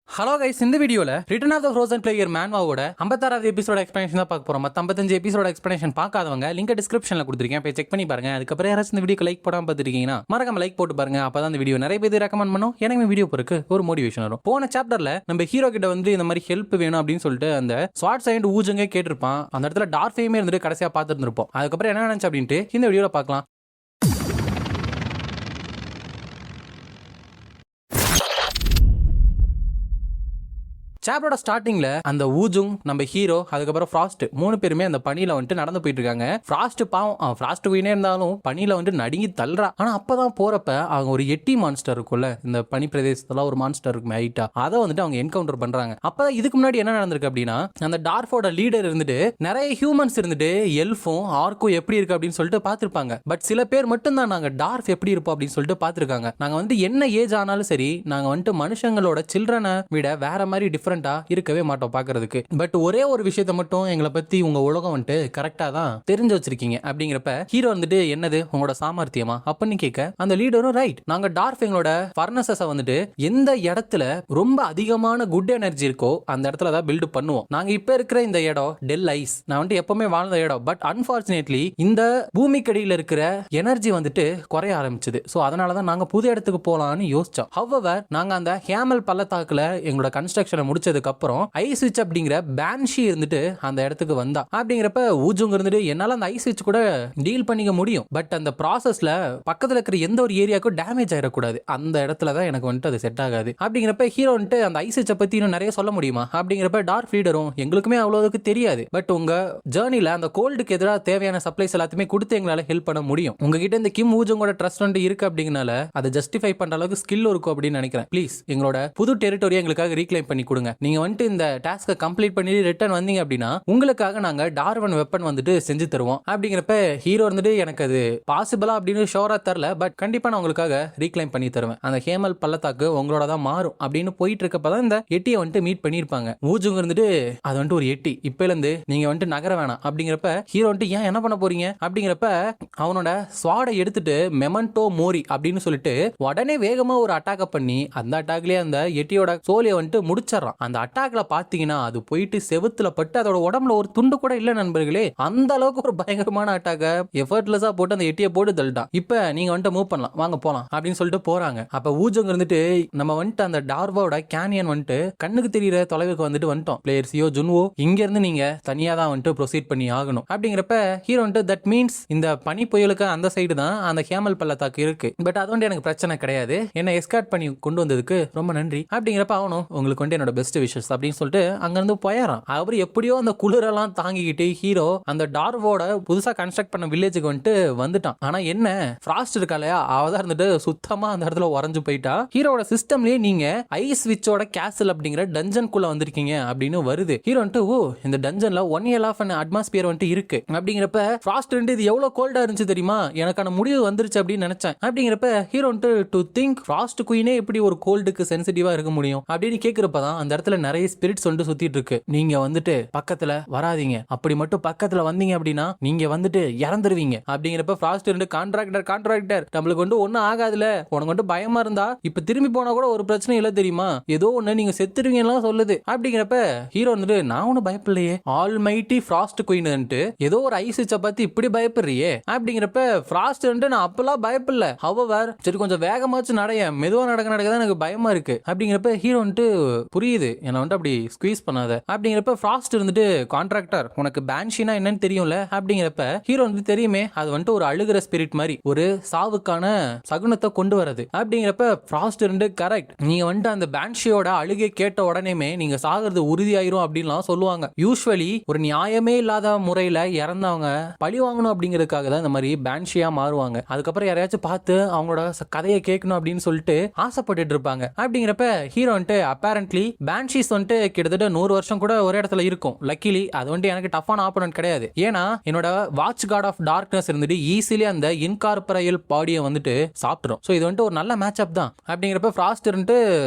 Hello guys, இந்த வீடியோல return of the frozen player மேன்வாவோட 56வது எபிசோட எக்ஸ்பிளனேஷன் தான் பார்க்க போறோம். 55 எபிசோட எக்ஸ்பிளனேஷன் பார்க்காதவங்க லிங்க் டிஸ்கிரிப்ஷன்ல கொடுத்துருக்கேன், போய் செக் பண்ணி பாருங்க. அதுக்கப்புறம் யாராச்சும் இந்த வீடியோக்கு லைக் போடாம பார்த்துருக்கீங்கன்னா மறக்காம லைக் போட்டு பாருங்க. அப்பதான் இந்த வீடியோ நிறைய பேர் ரெக்கமெண்ட் பண்ணும், எனக்கு வீடியோ பொறுக்கு ஒரு மோட்டிவேஷன் வரும். போன சாப்டர்ல நம்ம ஹீரோ கிட்ட வந்து இந்த மாதிரி ஹெல்ப் வேணும் அப்படின்னு சொல்லிட்டு அந்த ஸ்வாட் சைண்ட் ஊஜங்க கேட்டிருப்பான். அந்த இடத்துல டார்ஃபேமே இருந்துட்டு கடைசியா பார்த்துட்டு இருப்போம். அதுக்கப்புறம் என்ன நினைச்சு அப்படின்ட்டு இந்த வீடியோல பார்க்கலாம். சாப்டரோட ஸ்டார்டிங்ல அந்த ஊஜுங், நம்ம ஹீரோ, அதுக்கப்புறம் ஃப்ராஸ்ட் மூணு பேருமே அந்த பனியில வந்துட்டு நடந்து போயிட்டு இருக்காங்க. ஃப்ராஸ்ட் பாவம், ஃப்ராஸ்ட் குயினே இருந்தாலும் பனியில வந்து நடுங்கி தள்ளுறா. ஆனா அப்பதான் போறப்ப அவங்க ஒரு எட்டி மான்ஸ்டர் இருக்கும்ல, இந்த பனி பிரதேசத்துல ஒரு மான்ஸ்டர் இருக்கும் ஹைட்டா, அதை வந்துட்டு அவங்க என்கவுண்டர் பண்றாங்க. அப்பதான் இதுக்கு முன்னாடி என்ன நடந்திருக்கு அப்படின்னா, அந்த டார்ஃபோட லீடர் இருந்துட்டு நிறைய ஹியூமன்ஸ் இருந்துட்டு எல்ஃபும் ஆர்க்கும் எப்படி இருக்கு அப்படின்னு சொல்லிட்டு பாத்துருப்பாங்க. பட் சில பேர் மட்டும் தான் நாங்க டார்ஃப் எப்படி இருப்போம் அப்படின்னு சொல்லிட்டு பாத்துருக்காங்க. நாங்க வந்து என்ன ஏஜ் ஆனாலும் சரி, நாங்க வந்துட்டு மனுஷங்களோட சில்ட்ரனை விட வேற மாதிரி டிஃபரெண்டா இருக்கவே மாட்டோம் பாக்குறதுக்கு. பட் ஒரே ஒரு விஷயத்தை மட்டும் எங்களை பத்தி உங்க உலகம் வந்துட்டு கரெக்டா தான் தெரிஞ்சு வச்சிருக்கீங்க அப்படிங்கிறப்ப ஹீரோ வந்துட்டு என்னது உங்களோட சாமர்த்தியமா அப்படின்னு கேட்க, அந்த லீடரும் ரைட், நாங்க டார்ஃப் எங்களோட ஃபர்னஸஸை வந்துட்டு எந்த இடத்துல ரொம்ப அதிகமான குட் எனர்ஜி இருக்கோ அந்த இடத்துல தான் பில்டு பண்ணுவோம். நாங்க இப்ப இருக்கிற இந்த இடம் டெல் ஐஸ், நான் வந்துட்டு எப்பவுமே வாழ்ந்த இடம். பட் அன்பார்ச்சுனேட்லி இந்த பூமிக்கடியில் இருக்கிற எனர்ஜி வந்துட்டு குறைய ஆரம்பிச்சது. ஸோ அதனாலதான் நாங்க புது இடத்துக்கு போலாம்னு யோசிச்சோம். ஹவவர் நாங்க அந்த ஹேமல் பள்ளத்தாக்குல எங்களோட கன்ஸ்ட்ரக்ஷனை முடிச்சதுக்கு அப்புறம் ஐஸ் விச் அப்படிங்கிற பேன்ஷி இருந்துட்டு அந்த இடத்துக்கு வந்தா. அப்படிங்கிறப்ப ஊஜுங்க இருந்துட்டு என்னால அந்த ஐஸ் விச் கூட டீல் பண்ணிக்க முடியும், பட் அந்த ப்ராசஸ்ல பக்கத்துல இருக்கிற எந்த ஒரு ஏரியாவுக்கும் டேமேஜ் ஆயிடக்கூடாது, அந்த இடத்துல தான் எனக்கு வந்துட்டு அது செட் ஆகாது. அப்படிங்கிறப்ப ஹீரோ வந்துட்டு அந்த ஐஸ் விச்சை பத்தி இன்னும் நிறைய சொல்ல முடியுமா அப்படிங்கிறப்ப டார்க் லீடரும் எங்களுக்குமே அவ்வளவுக்கு தெரியாது, பட் உங்க ஜேர்னில அந்த கோல்டுக்கு எதிராக தேவையான சப்ளைஸ் எல்லாத்தையுமே கொடுத்து எங்களால ஹெல்ப் பண்ண முடியும். உங்ககிட்ட இந்த கிம் ஊஜுங்கோட ட்ரஸ்ட் வந்து இருக்கு அப்படிங்கனால அதை ஜஸ்டிஃபை பண்ற அளவுக்கு ஸ்கில் இருக்கும் அப்படின்னு நினைக்கிறேன். ப்ளீஸ் எங்களோட புது டெரிட்டோரியை எங்களுக்காக ரீக்ளைம் பண்ணி கொடுங்க. நீங்க வந்துட்டு இந்த டாஸ்கை கம்ப்ளீட் பண்ணி ரிட்டர்ன் வந்தீங்க அப்படின்னா உங்களுக்காக நாங்க டார்வன் வெப்பன் வந்துட்டு செஞ்சு தருவோம். அப்படிங்கிறப்ப ஹீரோ வந்துட்டு எனக்கு அது பாசிபிளா அப்படின்னு ஷோரா தரல, பட் கண்டிப்பா நான் உங்களுக்காக ரீக்ளைம் பண்ணி தருவேன். அந்த ஹேமல் பள்ளத்தாக்கு உங்களோட தான் மாறும் அப்படின்னு போயிட்டு இருக்கப்பதான் இந்த எட்டியை வந்துட்டு மீட் பண்ணிருப்பாங்க. ஊஜுங்க இருந்துட்டு அது வந்துட்டு ஒரு எட்டி, இப்பல இருந்து நீங்க வந்துட்டு நகர வேணாம் அப்படிங்கிறப்ப ஹீரோ வந்துட்டு ஏன் என்ன பண்ண போறீங்க அப்படிங்கிறப்ப அவனோட ஸ்வாடை எடுத்துட்டு மெமன்டோ மோரி அப்படின்னு சொல்லிட்டு உடனே வேகமா ஒரு அட்டாக் பண்ணி அந்த அட்டாக்லயே அந்த எட்டியோட சோலியை வந்துட்டு முடிச்சிடறான். அந்த அட்டாக்ல பாத்தீங்கன்னா அது போயிட்டு செவுத்துல பட்டு அதோட உடம்புல ஒரு துண்டு கூட இல்ல நண்பர்களே. அந்த அளவுக்கு ஒரு பயங்கரமான அட்டாக்க எஃபர்ட்லெஸ்ஸா போட்டு அந்த எட்டியை போட்டு தள்ளிட்டான். இப்ப நீங்க வந்துட்டு மூவ் பண்ணலாம், வாங்க போலாம் அப்படின்னு சொல்லிட்டு போறாங்க. அப்ப ஊஜுங்க இருந்துட்டு நம்ம வந்துட்டு அந்த டார்வோட கேனியன் வந்துட்டு கண்ணுக்கு தெரியற தொலைவுக்கு வந்துட்டு வந்துட்டோம். பிளேயர்ஸியோ ஜுன்வோ இங்க இருந்து நீங்க தனியா தான் வந்துட்டு ப்ரொசீட் பண்ணி ஆகணும். அப்படிங்கிறப்ப ஹீரோ வந்துட்டு தட் மீன்ஸ் இந்த பனி புயலுக்கு அந்த சைடு தான் அந்த ஹேமல் பள்ளத்தாக்கு இருக்கு, பட் அது வந்து எனக்கு பிரச்சனை கிடையாது, என்ன எஸ்கார்ட் பண்ணி கொண்டு வந்ததுக்கு ரொம்ப நன்றி. அப்படிங்கிறப்ப அவனும் உங்களுக்கு வந்து என்னோட பெஸ்ட் விஷஸ் அப்படின்னு சொல்லிட்டு அங்க இருந்து போயிடறான். அவர் எப்படியோ அந்த குளிரெல்லாம் தாங்கிக்கிட்டு ஹீரோ அந்த டார்வோட புதுசா கன்ஸ்ட்ரக்ட் பண்ண வில்லேஜுக்கு வந்துட்டு வந்துட்டான். ஆனா என்ன, ஃப்ராஸ்ட் இருக்கா இல்லையா, அவதான் இருந்துட்டு சுத்தமா அந்த இடத்துல உறைஞ்சு போயிட்டா. ஹீரோட சிஸ்டம்லயே நீங்க ஐஸ் விச்சோட கேசல் அப்படிங்கிற டஞ்சன்குள்ள வந்திருக்கீங்க அப்படின்னு வருது. ஹீரோ வந்துட்டு ஓ இந்த டஞ்சன்ல 1 year ஆஃப் அட்மாஸ்பியர் வந்துட்டு இருக்கு அப்படிங்கிறப்ப ஃப்ராஸ்ட் வந்து இது எவ்வளவு கோல்டா இருந்துச்சு தெரியுமா, எனக்கான முடிவு வந்துருச்சு அப்படின்னு நினைச்சேன். அப்படிங்கிறப்ப ஹீரோ வந்துட்டு டு திங்க் ஃப்ராஸ்ட் குயினே எப்படி ஒரு கோல்டுக்கு சென்சிட்டிவா இருக்க முடியும் அப்படின்னு கேக்குறப்பதான் அந்த இடத்துல நிறைய ஸ்பிரிட்ஸ் வந்துட்டு சுத்திட்டு இருக்கு. நீங்க வந்துட்டு பக்கத்துல வராதீங்க, அப்படி மட்டும் பக்கத்துல வந்தீங்க அப்படின்னா நீங்க வந்துட்டு இறந்துருவீங்க. அப்படிங்கிறப்ப ஃப்ராஸ்ட் வந்து கான்ட்ராக்டர் நம்மளுக்கு வந்து ஒன்னும் ஆகாதுல, உனக்கு வந்து பயமா இருந்தா இப்ப திரும்பி போனா கூட ஒரு பிரச்சனை இல்ல தெரியுமா, ஏதோ ஒண்ணு நீங்க செத்துருவீங்கலாம் சொல்லுது. அப்படிங்கிறப்ப ஹீரோ வந்துட்டு நான் ஒன்னும் பயப்படலையே, ஆல் மைட்டி ஃப்ராஸ்ட் குயின் ஏதோ ஒரு ஐஸ் விச்ச பத்தி இப்படி பயப்படுறியே அப்படிங்கிறப்ப ஃப்ராஸ்ட் வந்து நான் அப்பெல்லாம் பயப்படல, ஹவவர் சரி கொஞ்சம் வேகமாச்சு நடைய, மெதுவா நடக்க எனக்கு பயமா இருக்கு. அப்படிங்கிறப்ப ஹீரோ வந்துட்டு புரியுது என்ன வந்து அப்படி ஸ்குவீஸ் பண்ணாத. அப்படிங்கிறப்ப ஃப்ராஸ்ட் இருந்துட்டு கான்ட்ராக்டர் உனக்கு பேன்ஷினா என்னன்னு தெரியும்ல அப்படிங்கிறப்ப ஹீரோ வந்து தெரியுமே, அது வந்துட்டு ஒரு அழுகிற ஸ்பிரிட் மாதிரி ஒரு சாவுக்கான சகுனத்தை கொண்டு வரது. அப்படிங்கிறப்ப ஃப்ராஸ்ட் இருந்து கரெக்ட், நீங்க வந்துட்டு அந்த பேன்ஷியோட அழுகை கேட்ட உடனே நீங்க சாகிறது உறுதியாயிரும் அப்படின்லாம் சொல்லுவாங்க. யூஸ்வலி ஒரு நியாயமே இல்லாத முறையில இறந்தவங்க பழி வாங்கணும் அப்படிங்கிறதுக்காக தான் இந்த மாதிரி பேன்ஷியா மாறுவாங்க. அதுக்கப்புறம் யாரையாச்சும் பார்த்து அவங்களோட கதையை கேட்கணும் அப்படின்னு சொல்லிட்டு ஆசைப்பட்டுட்டு இருப்பாங்க. அப்படிங்கிறப்ப ஹீரோ வந்துட்டு அப்பேரண்ட்லி பேன்ஷீஸ் வந்துட்டு கிட்டத்தட்ட 100 வருஷம் கூட ஒரே இடத்துல இருக்கும். லக்கிலி அது வந்துட்டு எனக்கு டஃபான ஆப்போனன்ட் கிடையாது. ஏன்னா என்னோட வாட்ச் கார்ட் ஆஃப் டார்க்னஸ் இருந்துட்டு ஈஸிலி அந்த இன்கார்பரைல் பாடியை வந்துட்டு சாப்பிட்டுரும். ஸோ இது வந்துட்டு ஒரு நல்ல மேட்ச் அப் தான். அப்படிங்கிறப்ப ஃப்ராஸ்ட் இருந்துட்டு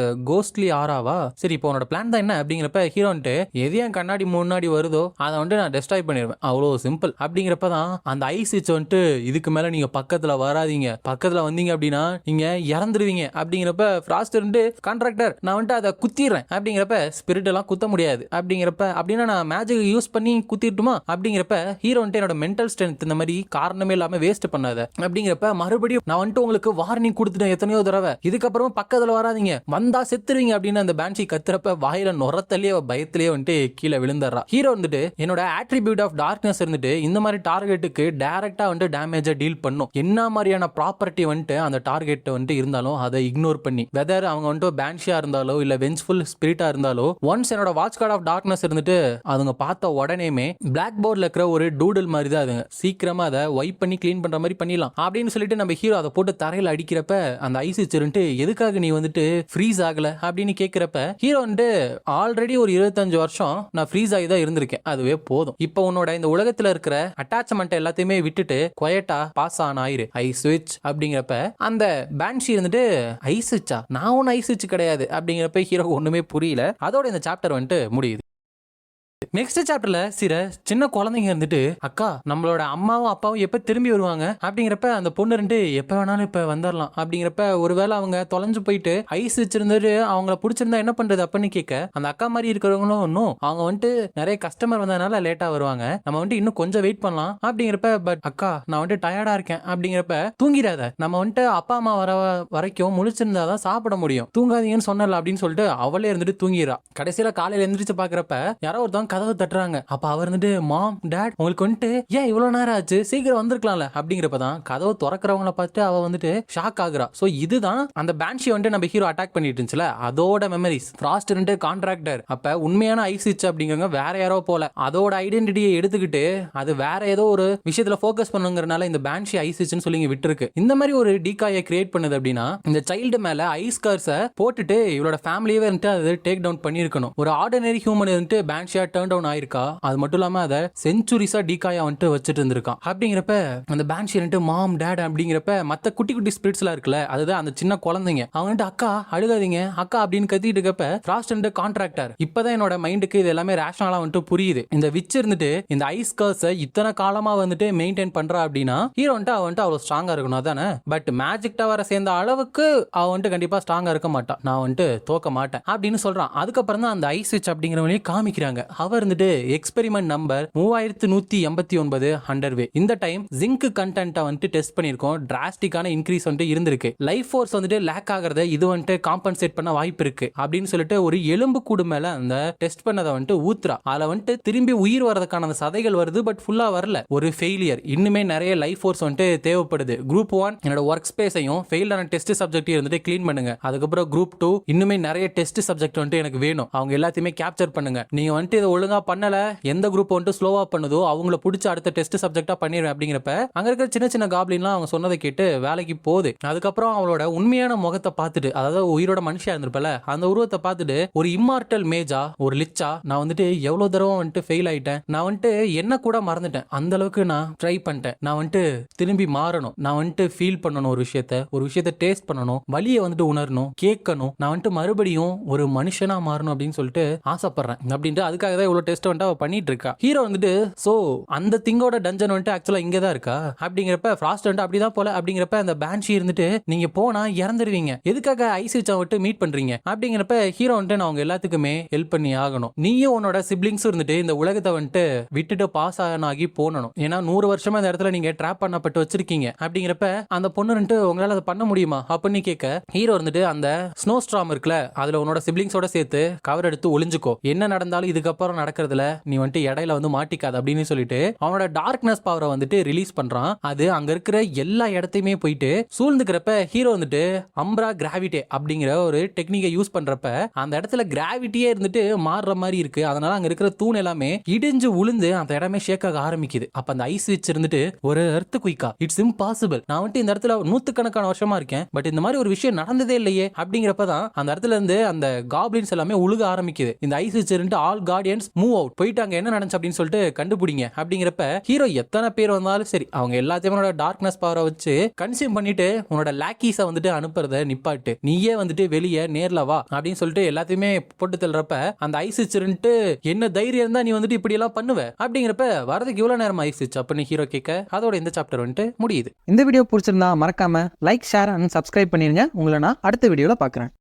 கோஸ்ட்லி ஆராவா, சரி இப்போ உன்னோட பிளான் தான் என்ன அப்படிங்கிறப்ப ஹீரோ வந்துட்டு எது என் கண்ணாடி முன்னாடி வருதோ அதை வந்துட்டு நான் டெஸ்ட்ராய் பண்ணிடுவேன், அவ்வளோ சிம்பிள். அப்படிங்கிறப்ப தான் அந்த ஐஸ் ஸ்விட்ச் வந்துட்டு இதுக்கு மேல நீங்க பக்கத்துல வராதீங்க, பக்கத்துல வந்தீங்க அப்படின்னா நீங்க இறந்துருவீங்க அப்படிங்கிறப்ப ஃப்ராஸ்ட் இருந்து கான்ட்ராக்டர் நான் வந்துட்டு அதை குத்திடுறேன் அப்படிங்கிறப்ப ஸ்பிரிட் எல்லாம் குத்த முடியாது அப்படிங்கிறப்ப அப்படின்னா நான் மேஜிக் யூஸ் பண்ணி குத்திட்டுமா அப்படிங்கிறப்ப ஹீரோ வந்துட்டு என்னோட மென்டல் ஸ்ட்ரென்த் இந்த மாதிரி காரணமே இல்லாம வேஸ்ட் பண்ணாத அப்படிங்கிறப்ப மறுபடியும் நான் வந்துட்டு உங்களுக்கு வார்னிங் கொடுத்துட்டேன் எத்தனையோ தடவை, இதுக்கப்புறம் பக்கத்துல வராதீங்க, வந்தா செத்துருவீங்க அப்படின்னு அந்த பேன்ஷி கத்துறப்ப வாயில நுரத்தலையே பயத்திலேயே வந்துட்டு கீழே விழுந்துடுறா. ஹீரோ வந்துட்டு என்னோட ஆட்ரிபியூட் ஆஃப் டார்க்னஸ் இருந்துட்டு இந்த மாதிரி டார்கெட்டுக்கு டைரக்டா வந்துட்டு டேமேஜா டீல் பண்ணும். என்ன மாதிரியான ப்ராப்பர்ட்டி வந்துட்டு அந்த டார்கெட் வந்துட்டு இருந்தாலும் அதை இக்னோர் பண்ணி, வெதர் அவங்க வந்துட்டு பேன்ஷியா இருந்தாலோ இல்ல வெஞ்ச்ஃபுல் ஸ்பிரிட்டா இருந்தாலோ, ஒன்ஸ் என்னோட வாட்ச் கார்ட் ஆஃப் டார்க்னஸ் இருந்துட்டு அதுங்க பார்த்த உடனேமே பிளாக் போர்ட்ல இருக்கிற ஒரு டூடல் மாதிரி தான் அதுங்க சீக்கிரமா அதை வைப் பண்ணி கிளீன் பண்ற மாதிரி பண்ணிடலாம் அப்படின்னு சொல்லிட்டு நம்ம ஹீரோ அதை போட்டு தரையில அடிக்கிறப்ப அந்த ஐஸ் வச்சிருந்துட்டு எதுக்காக நீ வந்துட்டு ஃப்ரீஸ் ஆகல அப்படின்னு கேட்கிறப்ப ஹீரோ வந்துட்டு ஆல்ரெடி ஒரு 25 வருஷம் நான் ஃப்ரீஸ் ஆகி தான் இருந்திருக்கேன், அதுவே போதும். இப்போ உன்னோட இந்த உலகத்துல இருக்கிற அட்டாச்மெண்ட் எல்லாத்தையுமே விட்டுட்டு குவைட்டா பாஸ் ஆன் ஆயிரு, ஐ ஸ்விட்ச் அப்படிங்கிறப்ப அந்த பேன்ஷி இருந்துட்டு ஐ ஸ்விட்சா, நான் ஒன்னும் ஐ ஸ்விட்ச் கிடையாது அப்படிங்கிறப்ப ஹீரோ ஒண்ணுமே புரியல. அதோட இந்த சாப்டர் வந்துட்டு முடியுது. நெக்ஸ்ட் சாப்டர்ல சில சின்ன குழந்தைங்க இருந்துட்டு அக்கா நம்மளோட அம்மாவும் அப்பாவும் எப்ப திரும்பி வருவாங்க அப்படிங்கிறப்ப அந்த பொண்ணு ரெண்டு எப்ப வேணாலும் இப்ப வந்துடலாம் அப்படிங்கிறப்ப ஒருவேளை அவங்க தொலைஞ்சு போயிட்டு ஐஸ் வச்சிருந்துட்டு அவங்கள பிடிச்சிருந்தா என்ன பண்றது அப்படின்னு கேட்க அந்த அக்கா மாதிரி இருக்கிறவங்களும் ஒன்னும் அவங்க வந்துட்டு நிறைய கஸ்டமர் வந்ததுனால லேட்டா வருவாங்க, நம்ம வந்துட்டு இன்னும் கொஞ்சம் வெயிட் பண்ணலாம் அப்படிங்கிறப்ப பட் அக்கா நான் வந்துட்டு டயர்டா இருக்கேன் அப்படிங்கிறப்ப தூங்கிடாத, நம்ம வந்துட்டு அப்பா அம்மா வர வரைக்கும் முழிச்சிருந்தாதான் சாப்பிட முடியும், தூங்காதீங்கன்னு சொன்னல அப்படின்னு சொல்லிட்டு அவளே இருந்துட்டு தூங்கிடுறா. கடைசியில காலையில எந்திரிச்சு பாக்குறப்ப யாரோ ஒருத்தவங்க கதவு தட்டுறாங்க. அப்ப அவர் இருந்துட்டு மாம் டாட் உங்களுக்கு வந்துட்டு ஏன் இவ்வளவு நேரம் ஆச்சு, சீக்கிரம் வந்திருக்கலாம்ல அப்படிங்கிறப்பதான் கதவு திறக்கிறவங்கள பார்த்து அவ வந்துட்டு ஷாக் ஆகுறா. சோ இதுதான் அந்த பேன்ஷி வந்துட்டு நம்ம ஹீரோ அட்டாக் பண்ணிட்டு இருந்துச்சுல அதோட மெமரிஸ். ஃப்ராஸ்ட் இருந்து கான்ட்ராக்டர் அப்ப உண்மையான ஐஸ் ஸ்விட்ச் அப்படிங்கிறவங்க வேற யாரோ போல அதோட ஐடென்டிட்டியை எடுத்துக்கிட்டு அது வேற ஏதோ ஒரு விஷயத்துல போக்கஸ் பண்ணுங்கிறனால இந்த பேன்ஷி ஐஸ் ஸ்விட்ச்னு சொல்லி இங்க விட்டுருக்கு. இந்த மாதிரி ஒரு டீகாயை கிரியேட் பண்ணுது அப்படின்னா இந்த சைல்டு மேல ஐஸ் கர்ஸை போட்டுட்டு இவளோட ஃபேமிலியே வந்துட்டு அது டேக் டவுன் பண்ணிருக்கணும். ஒரு ஆர்டினரி ஹியூமன் வந்துட்டு பேன்ஷியா டர்ன் டவுன் ஆயிருக்கா, அது மட்டும் இல்லாம அதை செஞ்சுரிஸா டீகாயா வந்துட்டு வச்சுட்டு இருந்திருக்கான். அப்படிங்கிறப்ப அந்த பேன்ஷி வந்துட்டு மாம் டாட் அப்படிங்கிறப்ப மத்த குட்டி குட்டி ஸ்பிரிட்ஸ் எல்லாம் இருக்குல்ல அதுதான் அந்த சின்ன குழந்தைங்க அவங்க வந்துட்டு அக்கா அழுகாதீங்க அக்கா அப்படின்னு கத்திட்டு இருக்கப்ப ஃப்ராஸ்ட் அண்ட் கான்ட்ராக்டர் இப்பதான் என்னோட மைண்டுக்கு இது எல்லாமே ரேஷனலா வந்துட்டு புரியுது. இந்த விச் இருந்துட்டு இந்த ஐஸ் கர்ஸை இத்தனை காலமா வந்துட்டு மெயின்டைன் பண்றா அப்படின்னா ஹீரோ வந்துட்டு அவ வந்துட்டு அவ்வளவு ஸ்ட்ராங்கா இருக்கணும் அதானே. பட் மேஜிக் டவரை சேர்ந்த அளவுக்கு அவ வந்துட்டு கண்டிப்பா ஸ்ட்ராங்கா இருக்க மாட்டான், நான் வந்துட்டு தோக்க மாட்டேன் அப்படின்னு சொல்றான். அதுக்கப்புறம் தான் அந்த ஐஸ் ஸ்விட்ச் அப்படிங்கிறவனையும் காமிக்கிறாங்க. அவர் இருந்துட்டு எக்ஸ்பெரிமெண்ட் நம்பர் 3189 அண்டர்வே. இந்த டைம் ஜிங்க் கண்டென்ட்டை வந்துட்டு டெஸ்ட் பண்ணிருக்கோம், டிராஸ்டிக்கான இன்க்ரீஸ் வந்துட்டு இருந்திருக்கு. லைஃப் ஃபோர்ஸ் வந்துட்டு லேக் ஆகிறத இது வந்துட்டு காம்பன்சேட் பண்ண வாய்ப்பு இருக்கு அப்படின்னு சொல்லிட்டு ஒரு எலும்பு கூடு மேல அந்த டெஸ்ட் பண்ணதை வந்துட்டு ஊத்துறா. அதுல வந்துட்டு திரும்பி உயிர் வரதுக்கான அந்த சதைகள் வருது, பட் ஃபுல்லா வரல, ஒரு ஃபெயிலியர். இன்னுமே நிறைய லைஃப் ஃபோர்ஸ் வந்துட்டு தேவைப்படுது. குரூப் 1 என்னோட ஒர்க் ஸ்பேஸையும் ஃபெயிலான டெஸ்ட் சப்ஜெக்ட் வந்துட்டு கிளீன் பண்ணுங்க. அதுக்கப்புறம் குரூப் 2 இன்னுமே நிறைய டெஸ்ட் சப்ஜெக்ட் வந்துட்டு எனக்கு வேணும், அவங்க எல்லாத்தையுமே கேப்சர் பண்ணுங்க. நீங்க வந்துட்டு இதை ஒழுங்கா பண்ணல, எந்த குரூப் வந்துட்டு ஸ்லோவா பண்ணுதோ அவங்கள பிடிச்சி அடுத்த டெஸ்ட் சப்ஜெக்டா பண்ணிடுவேன் அப்படிங்கிறப்ப அங்க இருக்கிற சின்ன சின்ன காப்ளின்லாம் அவங்க சொன்னதை கேட்டு வேலைக்கு போகுது. அதுக்கப்புறம் அவளோட உண்மையான முகத்தை பார்த்துட்டு, அதாவது உயிரோட மனுஷியா இருந்திருப்பல அந்த உருவத்தை பார்த்துட்டு ஒரு இம்மார்டல் மேஜா ஒரு லிச்சா நான் வந்துட்டு எவ்வளவு தடவை வந்துட்டு ஃபெயில் ஆயிட்டேன், நான் வந்துட்டு என்ன கூட மறந்துட்டேன், அந்த அளவுக்கு நான் ட்ரை பண்ணிட்டேன், நான் வந்துட்டு திரும்பி மாறணும், நான் வந்துட்டு ஃபீல் பண்ணணும், ஒரு விஷயத்தை டேஸ்ட் பண்ணணும், வலியை வந்துட்டு உணரணும், கேட்கணும், நான் வந்துட்டு மறுபடியும் ஒரு மனுஷனா மாறணும் அப்படின்னு சொல்லிட்டு ஆசைப்படுறேன் அப்படின்ட்டு அதுக்காக தான் இவ்வளவு டெஸ்ட் வந்துட்டு அவ பண்ணிட்டு இருக்கா. ஹீரோ வந்துட்டு சோ அந்த திங்கோட டஞ்சன் வந்துட்டு ஆக்சுவலா இங்க தான் இருக்கா அப்படிங்கிறப்ப ஃப்ராஸ்ட் வந்துட்டு அப்படிதான் போல அப்படிங்கிறப்ப அந்த பேன்ஷி இருந்துட்டு நீங்க போனா இறந்துருவீங்க, எதுக்காக ஐஸ் ஸ்விட்சை விட்டு மீட் பண்றீங்க அப்படிங்கிறப்ப ஹீரோ வந்துட்டு நான் அவங்க எல்லாத்துக்குமே ஹெல்ப் பண்ணி ஆகணும், நீயும் உன்னோட சிப்ளிங்ஸும் இருந்துட்டு இந்த உலகத்தை வந்துட்டு விட்டுட்டு பாஸ் ஆகி போனணும், ஏன்னா 100 வருஷமா இந்த இடத்துல நீங்க ட்ராப் பண்ணப்பட்டு வச்சிருக்கீங்க அப்படிங்கிறப்ப அந்த பொண்ணு வந்துட்டு உங்களால அதை பண்ண முடியுமா அப்படின்னு கேட்க ஹீரோ இருந்துட்டு அந்த ஸ்னோ ஸ்ட்ராம் இருக்குல்ல அதுல உன்னோட சிப்ளிங்ஸோட சேர்த்து கவர் எடுத்து ஒளிஞ்சுக்கோ, என்ன நடந்தாலும் இதுக்கப்புறம் நடக்கிறதுல நீ வந்துட்டு இடையில வந்து மாட்டிக்காது அப்படின்னு சொல்லிட்டு அவனோட டார்க்னஸ் பவரை வந்துட்டு ரிலீஸ் பண்றான். அது அங்க இருக்கிற எல்லா இடத்தையுமே போயிட்டு சூழ்ந்துக்கிறப்ப ஹீரோ வந்துட்டு அம்ப்ரா கிராவிட்டி அப்படிங்கிற ஒரு டெக்னிக்கை யூஸ் பண்றப்ப அந்த இடத்துல கிராவிட்டியே இருந்துட்டு மாறுற மாதிரி இருக்கு. அதனால அங்க இருக்கிற தூண் எல்லாமே இடிஞ்சு உளுந்து அந்த இடமே ஷேக் ஆக ஆரம்பிக்குது. அப்ப அந்த ஐஸ் வச்சு இருந்துட்டு ஒரு எர்த் குயிக்கா இட்ஸ் இம்பாசிபிள், நான் வந்துட்டு இந்த இடத்துல நூத்துக்கணக்கான வருஷமா இருக்கேன், பட் இந்த மாதிரி ஒரு விஷயம் நடந்ததே இல்லையே அப்படிங்கிறப்பதான் அந்த இடத்துல இருந்து அந்த காப்ளின்ஸ் எல்லாமே உழுக ஆரம்பிக்குது. இந்த ஐஸ் வச்சு ஆல் கார்டியன்ஸ் மூவ் அவுட் போயிட்டாங்க, என்ன நடந்துச்சு அப்படின்னு சொல்லிட்டு கண்டுபிடிங்க அப்படிங்கிறப்ப ஹீரோ எத்தனை பேர் வந்தாலும் சரி அவங்க எல்லாத்தையும் டார்க்னஸ் பவரை வச்சு கன்சியூம் பண்ணிட்டு உன்னோட லாக்கீஸை வந்துட்டு அனுப்புறத நிப்பாட்டு, நீயே வந்துட்டு வெளியே நேர்ல வா அப்படின்னு சொல்லிட்டு எல்லாத்தையுமே போட்டு தள்ளுறப்ப அந்த ஐஸ் வச்சுட்டு என்ன தைரியம் இருந்தா நீ வந்துட்டு இப்படி எல்லாம் பண்ணுவ அப்படிங்கிறப்ப வரதுக்கு இவ்வளவு நேரம் ஐஸ் வச்சு அப்படின்னு ஹீரோ கேட்க அதோட இந்த சாப்டர் வந்துட்டு முடியுது. இந்த வீடியோ பிடிச்சிருந்தா மறக்காம லைக், ஷேர் அண்ட் சப்ஸ்கிரைப் பண்ணிருங்க. உங்களை நான் அடுத்த வீடியோல பாக்குறேன்.